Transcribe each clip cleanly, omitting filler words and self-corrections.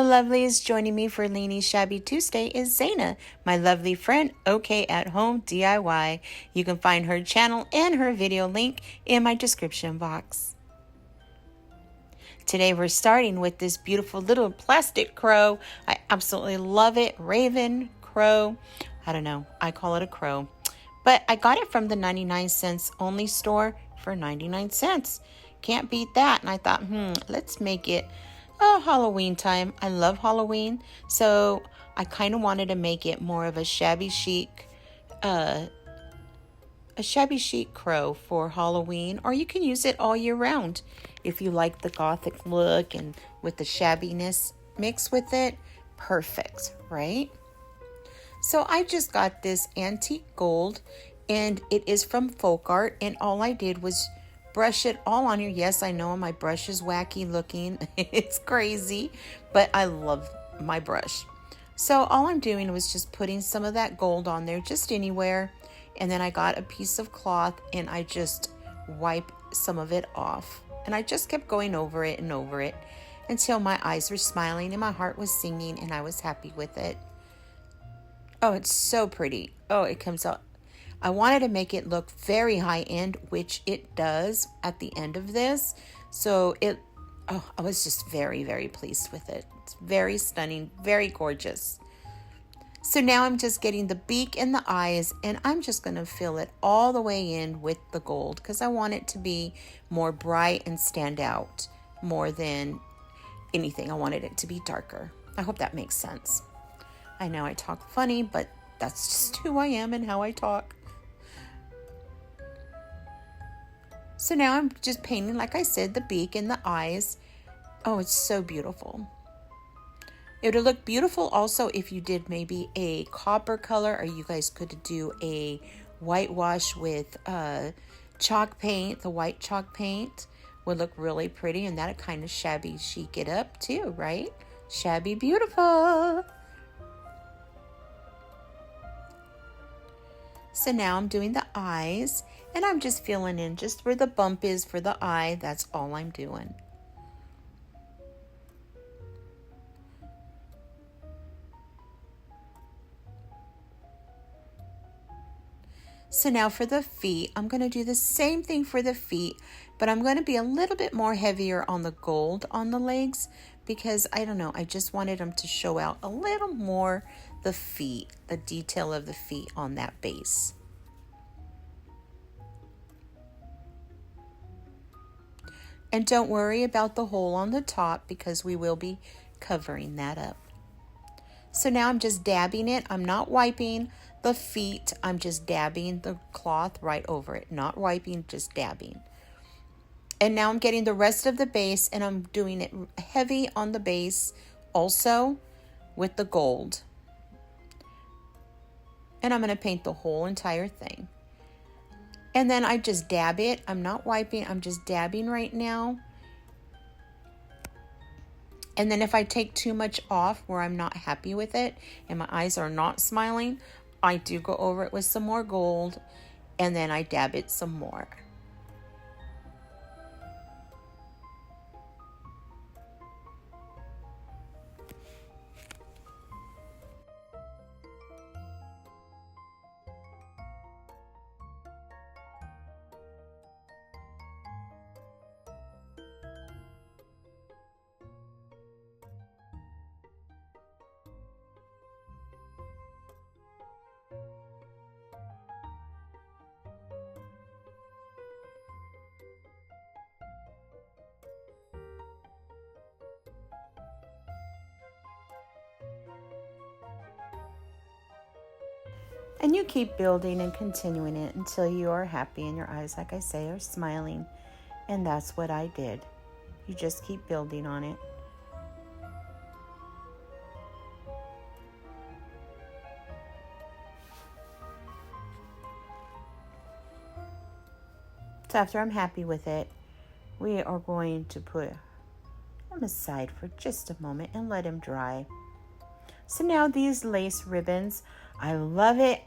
lovelies. Joining me for Leeny's Shabby Tuesday is Zana, my lovely friend, OK at Home DIY. You can find her channel and her video link in my description box. Today we're starting with this beautiful little plastic crow. I absolutely love it. Raven, crow. I don't know. I call it a crow. But I got it from the 99-cents only store for 99 cents. Can't beat that. And I thought, let's make it Halloween time. I love Halloween. So I kind of wanted to make it more of a shabby chic, crow for Halloween, or you can use it all year round if you like the gothic look and with the shabbiness mixed with it. Perfect, right? So I just got this antique gold, and it is from Folk Art, and all I did was brush it all on here. Yes, I know my brush is wacky looking. It's crazy, but I love my brush. So all I'm doing was just putting some of that gold on there, just anywhere. And then I got a piece of cloth and I just wipe some of it off. And I just kept going over it and over it until my eyes were smiling and my heart was singing and I was happy with it. Oh, it's so pretty. Oh, it comes out. I wanted to make it look very high end, which it does at the end of this. So I was just very, very pleased with it. It's very stunning, very gorgeous. So now I'm just getting the beak and the eyes, and I'm just going to fill it all the way in with the gold because I want it to be more bright and stand out more than anything. I wanted it to be darker. I hope that makes sense. I know I talk funny, but that's just who I am and how I talk. So now I'm just painting, like I said, the beak and the eyes. Oh, it's so beautiful. It would look beautiful also if you did maybe a copper color, or you guys could do a whitewash with chalk paint. The white chalk paint would look really pretty, and that'd kind of shabby chic it up too, right? Shabby beautiful. So now I'm doing the eyes, and I'm just filling in just where the bump is for the eye. That's all I'm doing. So now for the feet, I'm going to do the same thing for the feet, but I'm going to be a little bit more heavier on the gold on the legs because, I don't know, I just wanted them to show out a little more the feet, the detail of the feet on that base. And don't worry about the hole on the top because we will be covering that up. So now I'm just dabbing it. I'm not wiping the feet. I'm just dabbing the cloth right over it. Not wiping, just dabbing. And now I'm getting the rest of the base, and I'm doing it heavy on the base also with the gold. And I'm going to paint the whole entire thing. And then I just dab it. I'm not wiping. I'm just dabbing right now. And then if I take too much off where I'm not happy with it and my eyes are not smiling, I do go over it with some more gold, and then I dab it some more. And you keep building and continuing it until you are happy and your eyes, like I say, are smiling. And that's what I did. You just keep building on it. So after I'm happy with it, we are going to put them aside for just a moment and let them dry. So now these lace ribbons, I love it.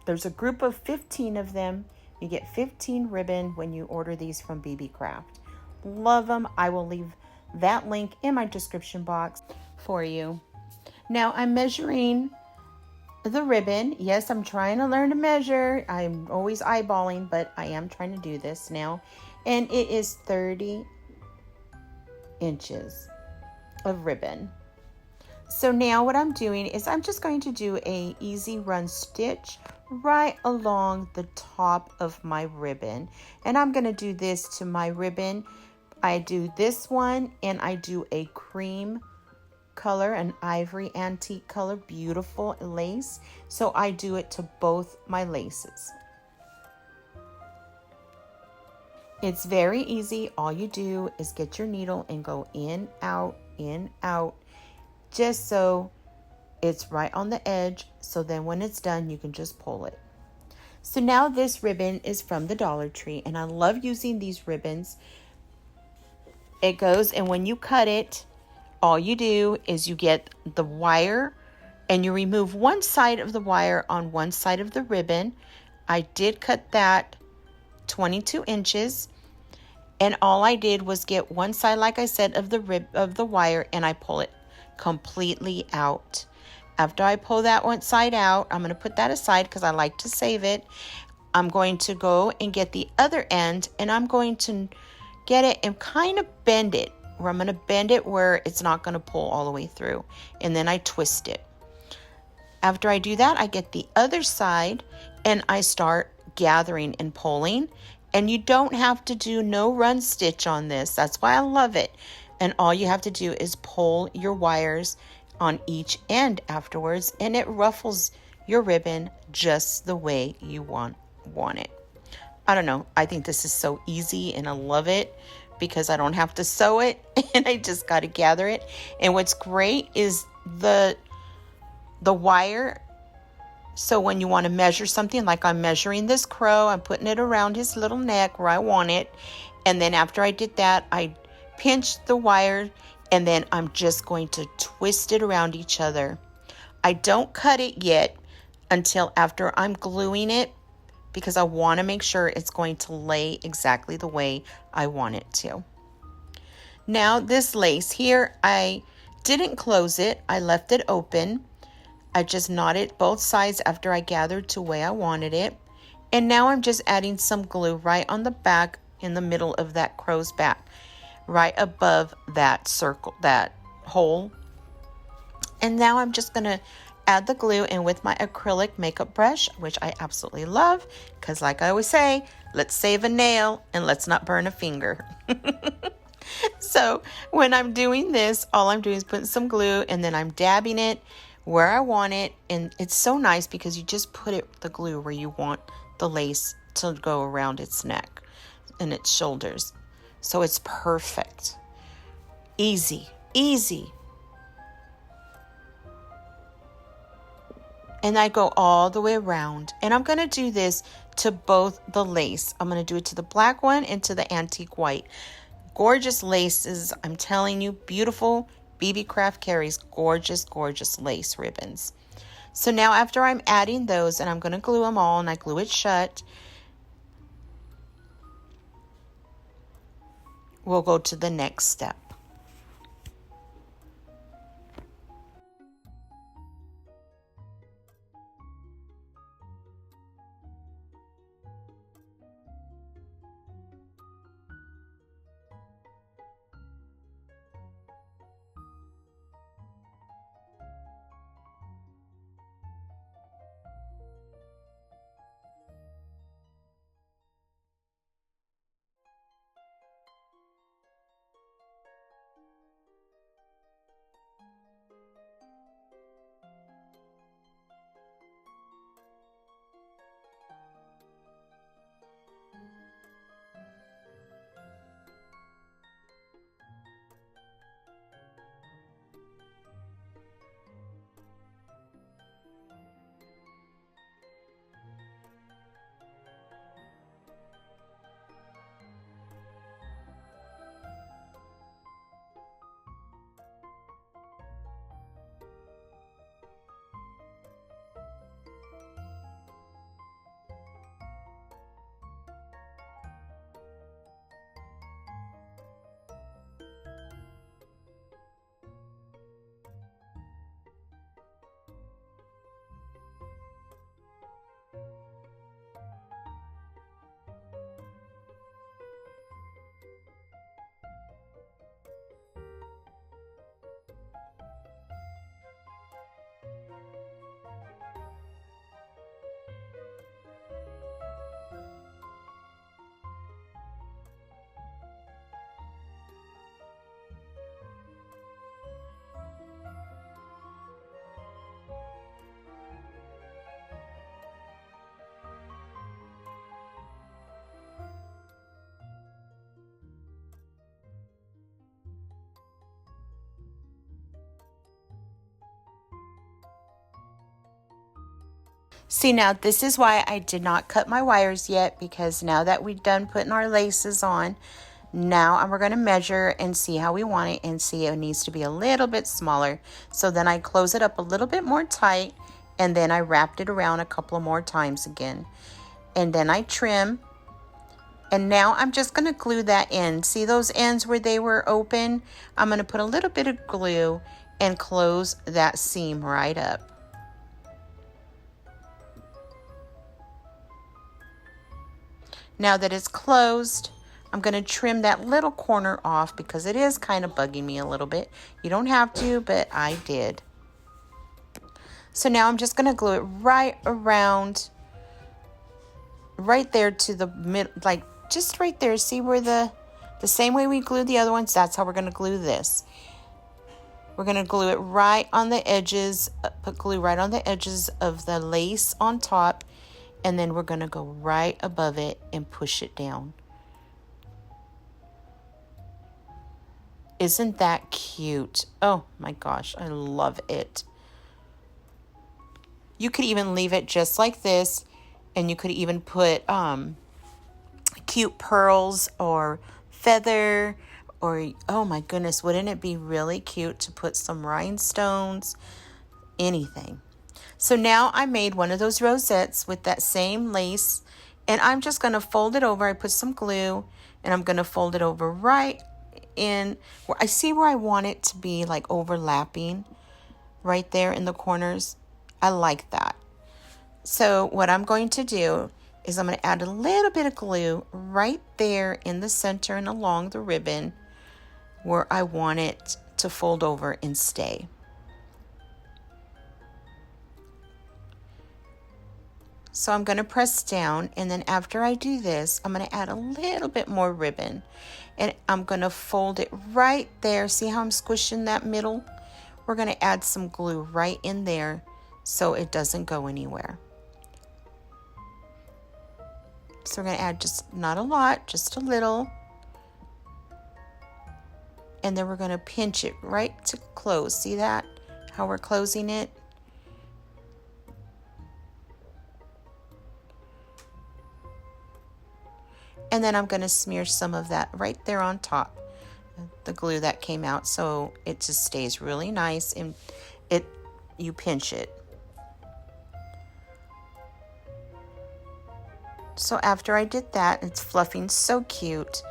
There's a group of 15 of them. You get 15 ribbon when you order these from Beebeecraft. Love them. I will leave that link in my description box. for you. Now I'm measuring the ribbon. Yes, I'm trying to learn to measure. I'm always eyeballing, but I am trying to do this now. And it is 30 inches of ribbon. So now what I'm doing is I'm just going to do a easy run stitch right along the top of my ribbon. And I'm going to do this to my ribbon. I do this one and I do a cream color, an ivory antique color, beautiful lace. So I do it to both my laces. It's very easy. All you do is get your needle and go in, out, just so it's right on the edge. So then when it's done, you can just pull it. So now this ribbon is from the Dollar Tree, and I love using these ribbons. It goes, and when you cut it, all you do is you get the wire and you remove one side of the wire on one side of the ribbon. I did cut that 22 inches, and all I did was get one side, like I said, of the wire, and I pull it completely out. After I pull that one side out, I'm going to put that aside because I like to save it. I'm going to go and get the other end, and I'm going to get it and kind of bend it, where I'm going to bend it where it's not going to pull all the way through, and then I twist it. After I do that, I get the other side and I start gathering and pulling, and you don't have to do no run stitch on this. That's why I love it. And all you have to do is pull your wires on each end afterwards, and it ruffles your ribbon just the way you want it. I don't know. I think this is so easy and I love it because I don't have to sew it and I just got to gather it. And what's great is the wire. So when you want to measure something, like I'm measuring this crow, I'm putting it around his little neck where I want it. And then after I did that, I pinched the wire, and then I'm just going to twist it around each other. I don't cut it yet until after I'm gluing it, because I want to make sure it's going to lay exactly the way I want it to. Now this lace here, I didn't close it. I left it open. I just knotted both sides after I gathered to the way I wanted it. And now I'm just adding some glue right on the back, in the middle of that crow's back, right above that circle, that hole. And now I'm just going to add the glue, and with my acrylic makeup brush, which I absolutely love, because like I always say, let's save a nail and let's not burn a finger. So when I'm doing this, all I'm doing is putting some glue, and then I'm dabbing it where I want it. And it's so nice because you just put the glue where you want the lace to go around its neck and its shoulders. So it's perfect. Easy. And I go all the way around. And I'm going to do this to both the lace. I'm going to do it to the black one and to the antique white. Gorgeous laces. I'm telling you, beautiful. Beebeecraft carries gorgeous lace ribbons. So now after I'm adding those, and I'm going to glue them all, and I glue it shut, we'll go to the next step. See, now this is why I did not cut my wires yet, because now that we've done putting our laces on, now we're going to measure and see how we want it, and see it needs to be a little bit smaller. So then I close it up a little bit more tight, and then I wrapped it around a couple of more times again. And then I trim. And now I'm just going to glue that in. See those ends where they were open? I'm going to put a little bit of glue and close that seam right up. Now that it's closed, I'm going to trim that little corner off because it is kind of bugging me a little bit. You don't have to, but I did. So now I'm just going to glue it right around, right there to the mid, like just right there. See where the same way we glued the other ones, that's how we're going to glue this. We're going to glue it right on the edges, put glue right on the edges of the lace on top, and then we're going to go right above it and push it down. Isn't that cute? Oh my gosh, I love it. You could even leave it just like this, and you could even put cute pearls or feather, or oh my goodness, wouldn't it be really cute to put some rhinestones, anything. So now I made one of those rosettes with that same lace, and I'm just going to fold it over. I put some glue, and I'm going to fold it over right in where I see where I want it to be, like overlapping right there in the corners. I like that. So what I'm going to do is I'm going to add a little bit of glue right there in the center and along the ribbon where I want it to fold over and stay. So I'm going to press down, and then after I do this, I'm going to add a little bit more ribbon, and I'm going to fold it right there. See how I'm squishing that middle? We're going to add some glue right in there so it doesn't go anywhere. So we're going to add just not a lot, just a little. And then we're going to pinch it right to close. See that? How we're closing it? And then I'm going to smear some of that right there on top, the glue that came out, so it just stays really nice and you pinch it. So after I did that, it's fluffing so cute.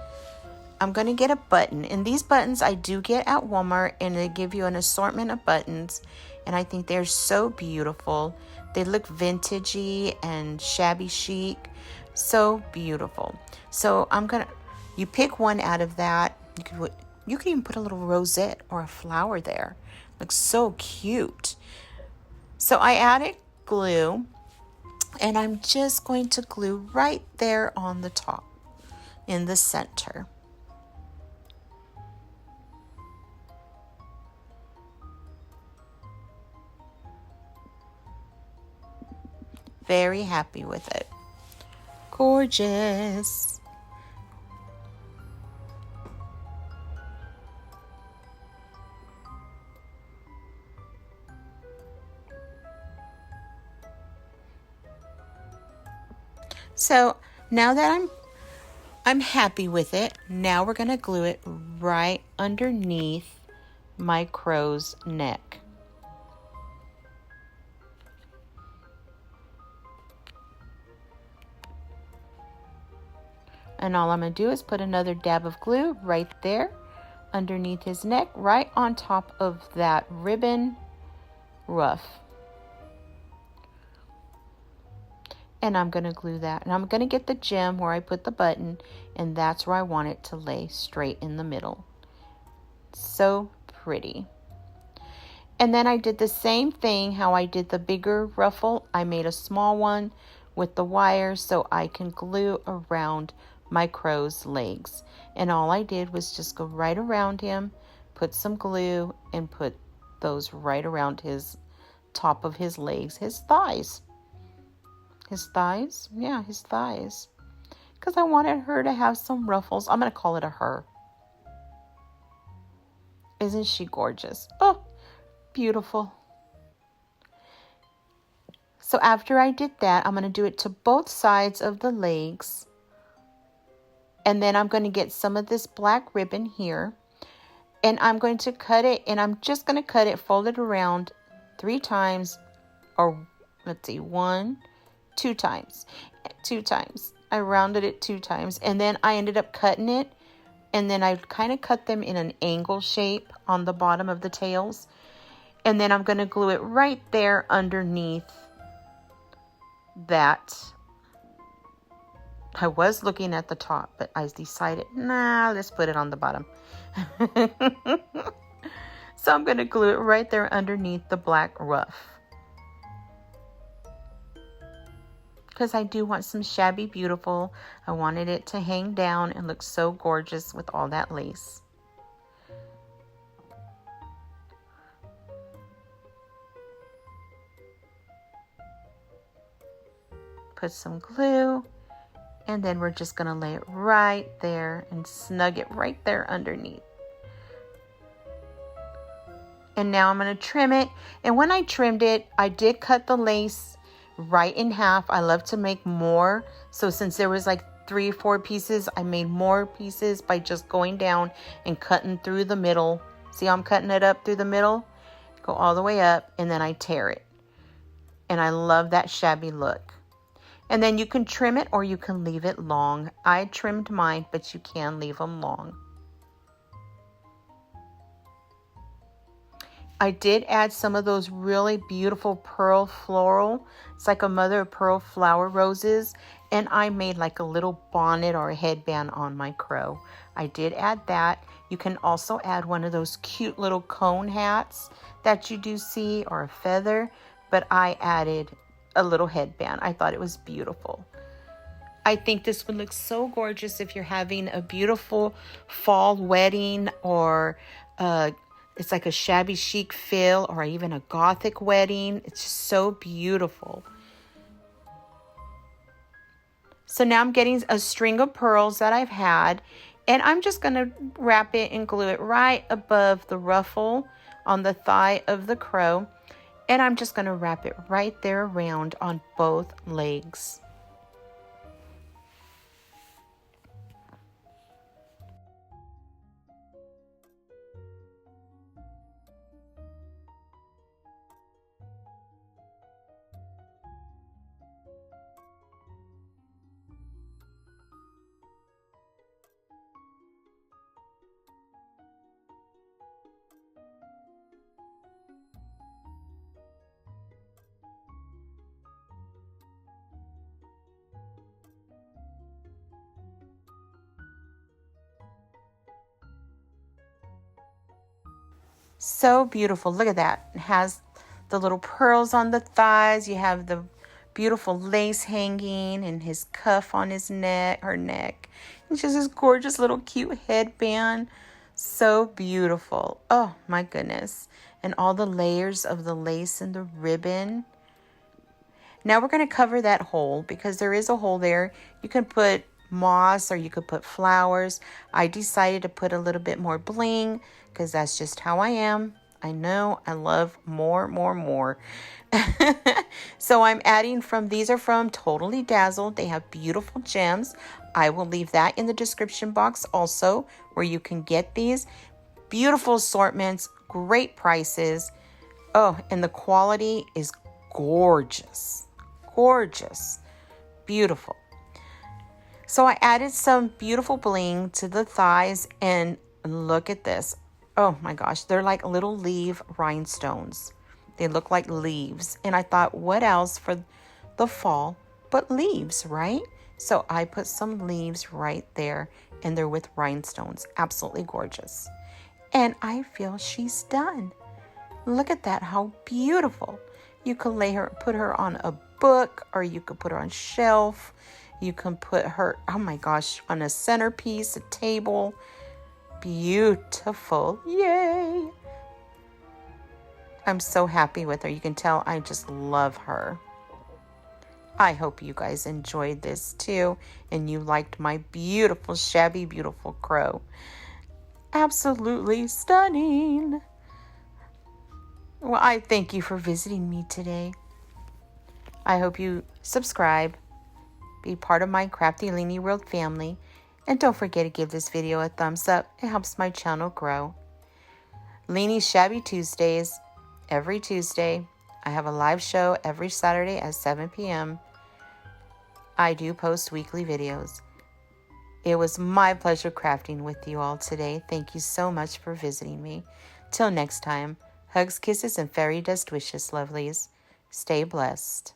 I'm going to get a button, and these buttons I do get at Walmart, and they give you an assortment of buttons, and I think they're so beautiful. They look vintagey and shabby chic, so beautiful. So you pick one out of that. You can even put a little rosette or a flower there. Looks so cute. So I added glue, and I'm just going to glue right there on the top in the center. Very happy with it. Gorgeous. So now that I'm happy with it, now we're going to glue it right underneath my crow's neck. And all I'm going to do is put another dab of glue right there underneath his neck, right on top of that ribbon ruff. And I'm going to glue that. And I'm going to get the gem where I put the button, and that's where I want it to lay straight in the middle. So pretty. And then I did the same thing how I did the bigger ruffle. I made a small one with the wire so I can glue around my crow's legs. And all I did was just go right around him, put some glue, and put those right around his top of his legs, his thighs. His thighs? Yeah, his thighs. Because I wanted her to have some ruffles. I'm going to call it a her. Isn't she gorgeous? Oh, beautiful. So after I did that, I'm going to do it to both sides of the legs. And then I'm going to get some of this black ribbon here. And I'm going to cut it, and I'm just going to cut it folded around 3 times, or let's see, 2 times. 2 times. I rounded it 2 times, and then I ended up cutting it, and then I kind of cut them in an angle shape on the bottom of the tails. And then I'm going to glue it right there underneath that. I was looking at the top, but I decided, nah, let's put it on the bottom. So I'm going to glue it right there underneath the black ruff. Because I do want some Shabby Beautiful. I wanted it to hang down and look so gorgeous with all that lace. Put some glue, and then we're just going to lay it right there and snug it right there underneath. And now I'm going to trim it. And when I trimmed it, I did cut the lace right in half. I love to make more. So since there was like 3 or 4 pieces, I made more pieces by just going down and cutting through the middle. See how I'm cutting it up through the middle? Go all the way up, and then I tear it. And I love that shabby look. And then you can trim it or you can leave it long. I trimmed mine, but you can leave them long. I did add some of those really beautiful pearl floral. It's like a mother of pearl flower roses. And I made like a little bonnet or a headband on my crow. I did add that. You can also add one of those cute little cone hats that you do see, or a feather. But I added a little headband. I thought it was beautiful. I think this would look so gorgeous if you're having a beautiful fall wedding, or it's like a shabby chic feel, or even a gothic wedding. It's just so beautiful. So now I'm getting a string of pearls that I've had, and I'm just going to wrap it and glue it right above the ruffle on the thigh of the crow. And I'm just going to wrap it right there around on both legs. So beautiful. Look at that. It has the little pearls on the thighs. You have the beautiful lace hanging and his cuff on his neck, her neck. It's just this gorgeous little cute headband. So beautiful. Oh my goodness. And all the layers of the lace and the ribbon. Now we're going to cover that hole because there is a hole there. You can put moss or you could put flowers. I decided to put a little bit more bling because that's just how I am. I know I love more. So I'm adding from, these are from Totally Dazzled. They have beautiful gems. I will leave that in the description box also, where you can get these. Beautiful assortments, great prices. Oh, and the quality is gorgeous. Gorgeous. Beautiful. So I added some beautiful bling to the thighs, and look at this. Oh my gosh, they're like little leaf rhinestones. They look like leaves. And I thought, what else for the fall but leaves, right? So I put some leaves right there, and they're with rhinestones. Absolutely gorgeous. And I feel she's done. Look at that, how beautiful. You could put her on a book, or you could put her on a shelf. You can put her, oh my gosh, on a centerpiece, a table. Beautiful. Yay. I'm so happy with her. You can tell I just love her. I hope you guys enjoyed this too, and you liked my beautiful, shabby, beautiful crow. Absolutely stunning. Well, I thank you for visiting me today. I hope you subscribe, be part of my Krafty Leeny World family, and don't forget to give this video a thumbs up. It helps my channel grow. Leeny's Shabby Tuesdays, every Tuesday. I have a live show every Saturday at 7 p.m. I do post weekly videos. It was my pleasure crafting with you all today. Thank you so much for visiting me. Till next time, hugs, kisses, and fairy dust wishes, lovelies. Stay blessed.